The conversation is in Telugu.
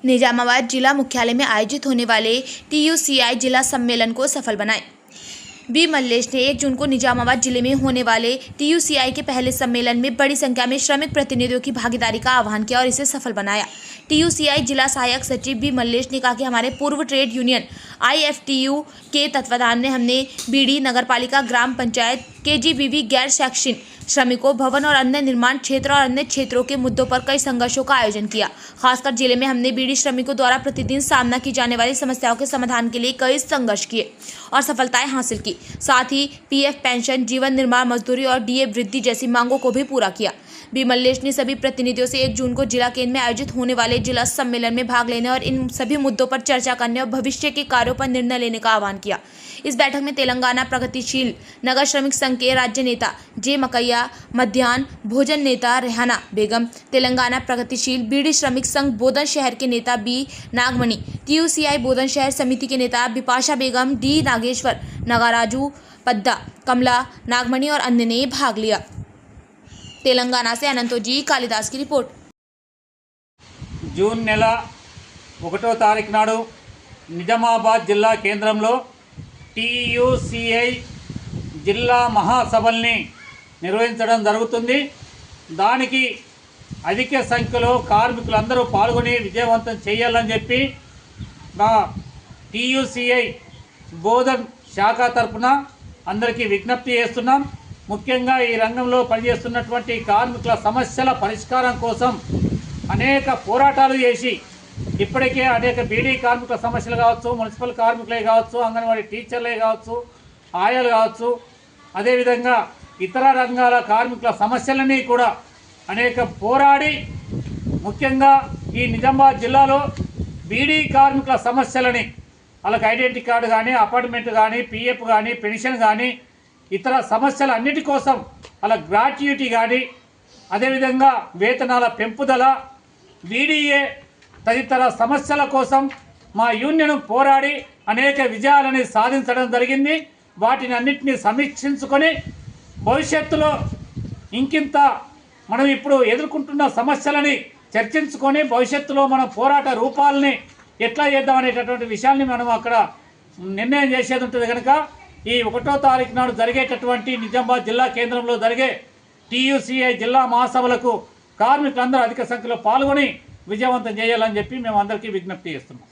निजामाबाद जिला मुख्यालय में आयोजित होने वाले TUCI जिला सम्मेलन को सफल बनाएं। बी मल्लेश ने 1 जून को निजामाबाद जिले में होने वाले TUCI के पहले सम्मेलन में बड़ी संख्या में श्रमिक प्रतिनिधियों की भागीदारी का आह्वान किया और इसे सफल बनाया। TUCI जिला सहायक सचिव बी मल्लेश ने कहा कि हमारे पूर्व ट्रेड यूनियन IFTU के तत्वाधान में हमने बीडी नगरपालिका ग्राम पंचायत KGBV गैर शैक्षणिक श्रमिकों भवन और अन्य निर्माण क्षेत्र और अन्य क्षेत्रों के मुद्दों पर कई संघर्षों का आयोजन किया। खासकर जिले में हमने बीडी श्रमिकों द्वारा प्रतिदिन सामना की जाने वाली समस्याओं के समाधान के लिए कई संघर्ष किए और सफलताएं हासिल की। साथ ही PF पेंशन, जीवन निर्माण मजदूरी और DA वृद्धि जैसी मांगों को भी पूरा किया। बी मल्लेश ने सभी प्रतिनिधियों से 1 जून को जिला केंद्र में आयोजित होने वाले जिला सम्मेलन में भाग लेने और इन सभी मुद्दों पर चर्चा करने और भविष्य के कार्यों पर निर्णय लेने का आह्वान किया। इस बैठक में तेलंगाना प्रगतिशील नगर श्रमिक संघ के राज्य नेता जे मकैया, मध्याह्न भोजन नेता रेहाना बेगम, तेलंगाना प्रगतिशील बीडी श्रमिक संघ बोधन शहर के नेता बी नागमणि, TUCI बोधन शहर समिति के नेता बिपाशा बेगम, D नागेश्वर, नागाराजू पद्दा, कमला नागमणि और अन्य ने भाग लिया। तेलंगाना से अनंतोजी कालिदास की रिपोर्ट। जून నెల 1వ తారీఖు నాడు నిజామాబాద్ జిల్లా కేంద్రంలో TUCI జిల్లా మహాసభల్ని నిర్వహించడం జరుగుతుంది। దానికి అధిక సంఖ్యలో కార్మికులందరూ పాల్గొని విజయవంతం చేయాలని చెప్పి నా TUCI బోధన్ శాఖ తరపున అందరికీ విజ్ఞప్తి చేస్తున్నాం। ముఖ్యంగా ఈ రంగంలో పనిచేస్తున్నటువంటి కార్మికుల సమస్యల పరిష్కారం కోసం అనేక పోరాటాలు చేసి ఇప్పటికే అనేక బీడీ కార్మికుల సమస్యలు కావచ్చు, మున్సిపల్ కార్మికులే కావచ్చు, అంగన్వాడీ టీచర్లే కావచ్చు, ఆయాలు కావచ్చు, అదేవిధంగా ఇతర రంగాల కార్మికుల సమస్యలన్నీ కూడా అనేక పోరాడి ముఖ్యంగా ఈ నిజామాబాద్ జిల్లాలో బీడీ కార్మికుల సమస్యలని వాళ్ళకి ఐడెంటిటీ కార్డు కానీ, అపార్ట్మెంట్ కానీ, PF కానీ, పెన్షన్ కానీ, ఇతర సమస్యల అన్నిటి కోసం వాళ్ళ గ్రాట్యుటీ కానీ, అదేవిధంగా వేతనాల పెంపుదల, BDA తదితర సమస్యల కోసం మా యూనియన్ పోరాడి అనేక విజయాలని సాధించడం జరిగింది। వాటిని అన్నిటినీ సమీక్షించుకొని భవిష్యత్తులో ఇంకింత మనం ఇప్పుడు ఎదుర్కొంటున్న సమస్యలని చర్చించుకొని భవిష్యత్తులో మన పోరాట రూపాలని ఎట్లా చేద్దాం అనేటటువంటి విషయాన్ని మనం అక్కడ నిర్ణయం చేసేది ఉంటుంది కనుక ఈ 1వ తారీఖు నాడు జరిగేటటువంటి నిజామాబాద్ జిల్లా కేంద్రంలో జరిగే TUCI జిల్లా మహాసభలకు కార్మికులందరూ అధిక సంఖ్యలో పాల్గొని విజయవంతం చేయాలని చెప్పి మేము అందరికీ విజ్ఞప్తి చేస్తున్నాం।